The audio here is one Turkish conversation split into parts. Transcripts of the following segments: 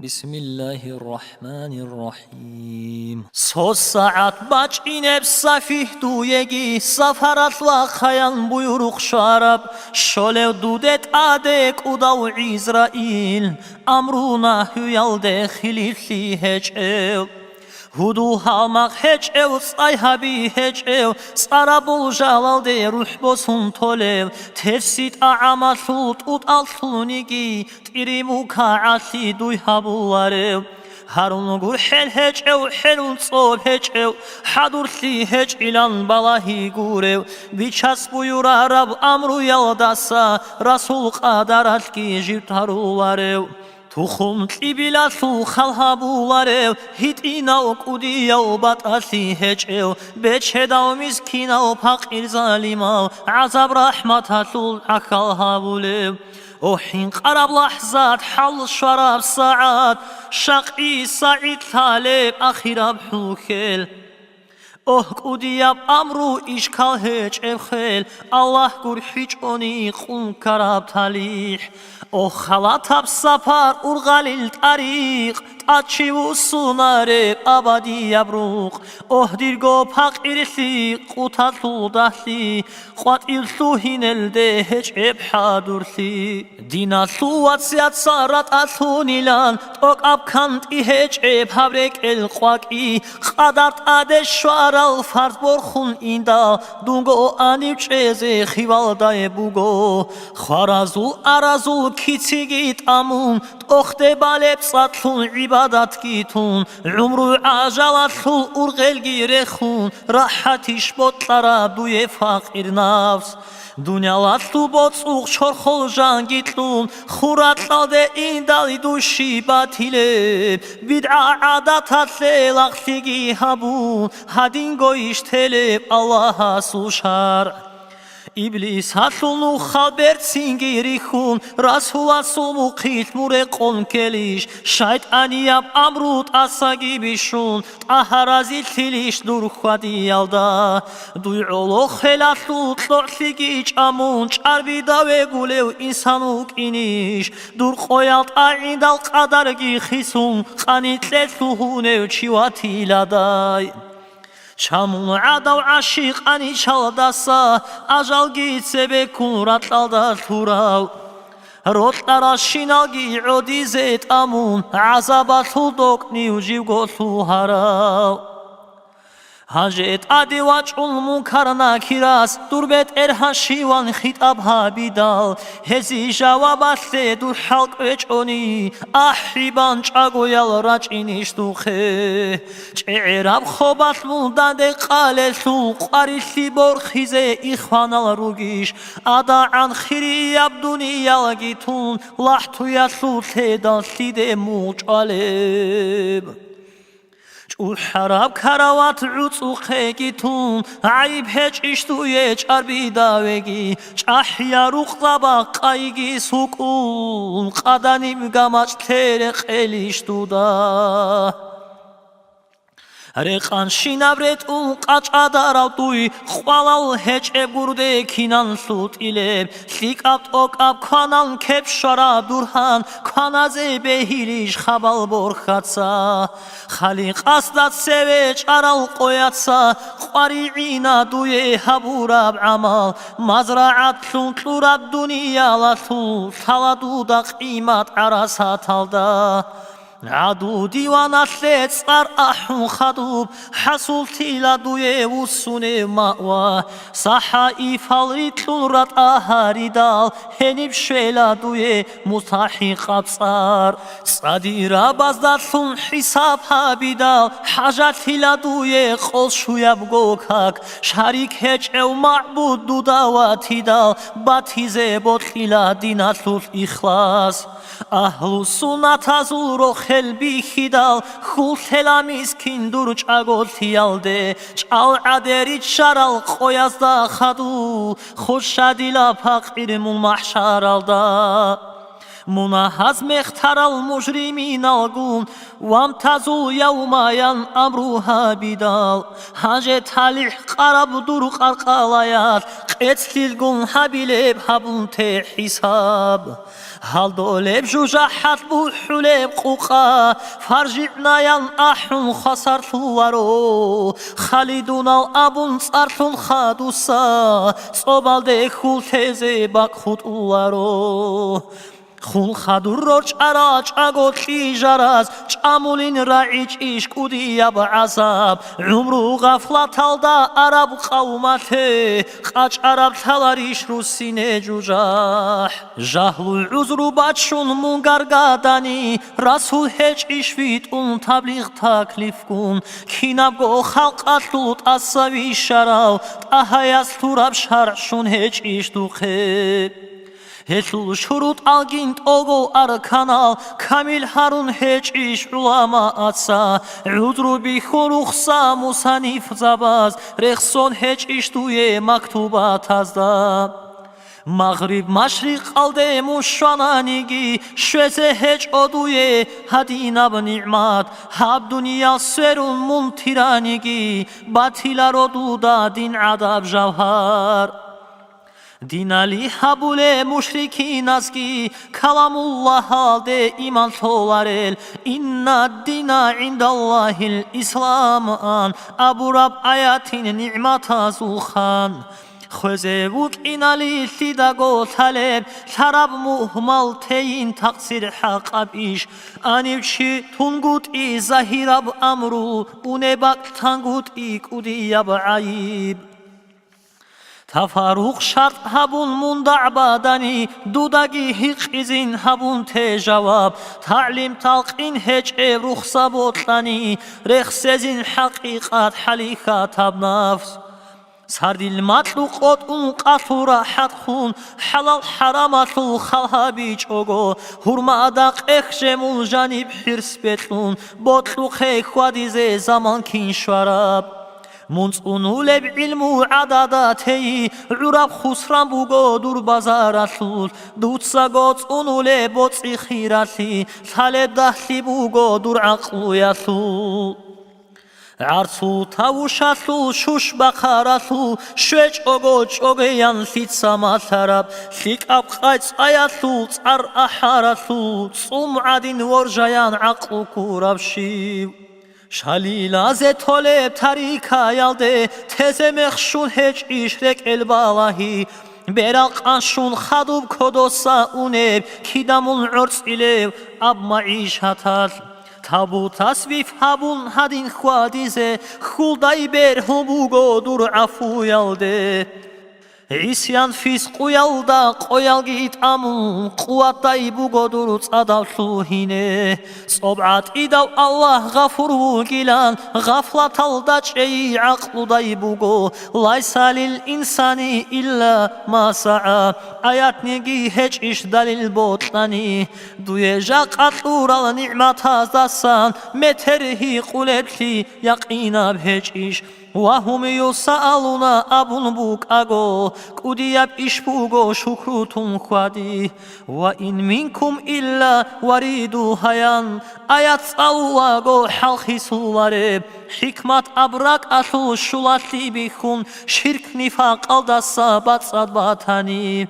بسم الله الرحمن الرحيم Söz saat baç inep safih duyegi Safaratla kayan buyruk şarab Şolev dudet adek udav İsrail Amruna hüyalde hilifli heçev Hudu halmak heçev sayhabi heçev Sarabul jalalde ruh bosun tolev Tefsit a'amasut ut altunigi Tirimu ka'asi duyhabullarev Harun gur hel heçev helun sob heçev Hadursi heç ilan balahi gurev Biças buyura Rab amru yaldasa Rasul qadarat ki jivtarullarev Tuxum tibila su xalhabularev Hitina kudiyav batasi heçev Beçedav miskinav paqir zalimav Azab rahmatasul akalhabulev وحين قرب لحظات حل شراب ساعات شقي سعيد طالب أخيرا بحوكل قدياب أمرو إشكال هيج إبخيل الله قر حيج أني قم كراب تاليح خلات بسفر أرغالي الطريق تأتشيو سنارب أبدي يبروق ديرغو باق إرسي قطاتو دهلي قوات إلسو هنالده هيج إبحادرسي دينا سوات سيات سارات أسونيلان توك أب كانت إهيج إبحابرك القواكي خادرت أدشوار الفرد برخون ایندا دونگو آنیب چیزی خیوالدای بوگو خارازو ارازو کیتیگیت امون تخته بالب ساتون عبادت گیتون عمرو عجلتون ارغل گیره خون راحتیش بطلارا دوی فقیر نفس دنیالاتو بطوق چرخل جنگیتلون خوراتلاده این دالی دوشی باطیله بدع عادتات لغتیگی هبون هدین گویش تلب الله سوشار İblis hasulnu haber singiri khun Rasul asumu qit mureqon kelish Şeytani yap amrut asagi bishun Aharazi tilish dur khadi yalda Duyulu khelatlu tlortigi amun Charbi dave gulev insanuk inish Dur qoyalt aindal qadargi khisun Qanitle suhunev chivati laday Çamun adav aşık ani çaldasa Ajal gitse be kurat alda turav Rotlara şinagi odizet amun Azabat huldok niujiv gosu harav Hajet adivaç ulmun karna kiras Durbet erhan şivan hitab habidal Hezi javabaste dur halk veçoni Ahriban çagoyal raç iniş duhe Çe'rab khobat muldade qale su Qarisi borxize ihvanal rugiş Ada'an khiri yabduniyal gitun Lahtuya su sedal side muçaleb حراب کراوات عطوقه گیتون عیب هج اشتوی چربی داوگی چحیا روخ قایگی سکون قدنیم گماچ ترق الیشتودا رقان شینابرت اون قاچاداراو توی خوالال هج ابورده کینان سوت ایلب سیکابت اوکاب کانان کپ شراب دورهان کانازه بهیلیش خبال برخاتسا خالیق اصلات سویچ ارال قویاتسا خواری دوی هبوراب عمال مزرعات سنتلوراب دنیا لسو سالادو دا قیمت عراسات الدا عدو دیوان سید سر احون خدوب حصول تیلا دوی وسونه مأوا صحایی فالریتلون رد آهاری دال هنیب شیلا دوی متحقیق ابصار صدیرا بازدارسون حساب هابی دال حاجت تیلا دوی قل شویب گوکاک شریک هج او معبود دو داواتی دال باتیزه بطلیلا دیناتلوف اخلاص اهلو سنت ازو رو خلبی خیدال خول تلامیز کندور چاگل تیالده چال عدری چرال خویازدا خدو خوش شدیلا پاقیرمون محشر alda مناهز مختار المجرمين القوم وامتازوا يوميا أمرها بدال حاجة تالح قرب دروق القلايات ყეცილგუნ ჰაბილებ ჰაბუნთე ჰისაბ ჰალდოლებ ჟუჟაჰათ ბუჰულებ ყუყა ფარჟინაიან აჰუნ ხასართუარო ხალიდუნალ აბუნ წართუნ ხადუსა წობალდე ხულთეზე ბაკხუტუარო ხუნ ხადურო ჭარა ჭაგოთი ჟარას ჭამულინ რაიჭიშ კუდია ბაზაბ უმრუ ღაფლათალდა არაბ ყაუმათე ყაჭარაბ თალარიშ რუსინე ჯუჟაჰ ჟაჰლუ უზრუ ბაჩუნ მუნგარგადანი რასულ ჰეჭიშ ვიტუნ თაბლიღ თაკლიფკუნ ქინაბგო ხალყათლუტ ასავი შარავ ტაჰაიას თურაბ შარშუნ ჰეჭიშ დუხე هتل شروط آگین توگو ارکانال کامل هرون هیچ ایش علما اتسا عذرو بی خروخسا مصنف زباز رخصون هیچ ایش توی مکتوبات ازدا مغرب مشرق alde muşananigi şöze hiç oduye hadina bu ni'mat hab dünya serun muntiranigi batilar oduda din adab javhar Dinali habule müşrikin azgi kalamullah halde iman tolarel inna dina indallahil islam an Abu Rab ayatin ni'mat azulhan Xözevuk inali lidago taleb Tarab muhmal teyin taksir haqab iş Anivçi tungut i zahirab amru Unebak tangut i kudiyab ayib Tafaruk şart habun munda'badani Dudagi hiç izin habun te javab Ta'lim talqin hiç ruhsa botlani Rexsezin hakikat halika tab nafs Sardil matluk otun qatura hatkhun Halal haramatul khalhabi çogo Hurmadak ekşemul janib hirs betlun Botluk hekhwadize zaman kin şvarab Munsunuleb ilmu adadatei Urab khusran bugo dur bazaratul Dutsa gots unule botsi khirati Taleb dahli bugo dur aqluyatul Arsu tavuşatlu şuş bakaratlu Şveç ogo çogeyan fitsa matarab Fik abqayts ayatlu Tsar aharatlu Tsum'adin vorjayan aqlu kurabşiv Şalilaze toleb tarika yalde Teze mekşun heç işrek elbalahi Berak anşun khadub kodosa uneb Kidamul urs ilev ab maiş hatar Tabu tasvif habun hadin khwadize Khulday ber hubugo dur afu yalde İsyan fisqu yalda qoyal git amun Quvatday bugo dur tsadavlu hine Sob'at idav Allah gafuru gilan Gaflat alda çeyi aqluday bugo Laysa lil insani illa ma sa'a Ayat negi heç iş dalil botlani Duyecak atlural ni'mat hazdasan Meterhi kuletli yaqinab heç iş وهم يسألون أبن بوك أغو كودياب إشبوغو شكروتم خوادي وإن منكم إلا وردو هيان آيات الله حلقي سوارب حكمت أبراك أتو شلاتي بخون شرك نفاق الدسا باتساد باتاني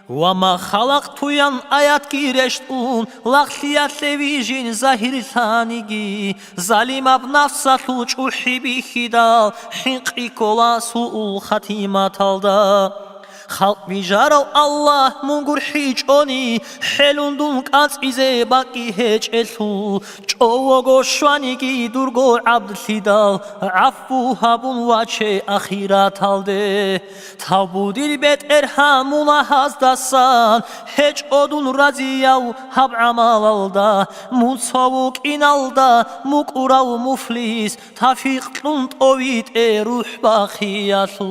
وما خلقت yan ayat gireştun Lakliyat levijin zahir tanigi Zalim ab nafsatu çuhi bihidal Hinqi kola su'ul khatimat alda Halk bijarav Allah mungur hiç oni Helundun kats ize baki heç etu Çoğu goşvanigi durgo abdlidal Affu habun vaçe ahirat alde Tabu dilbet erhamuna hazdasan Heç odun raziyav hab amal alda Mutsavuk inalda mukurav muflis Tafiq lunt ovit ruh bakiyatul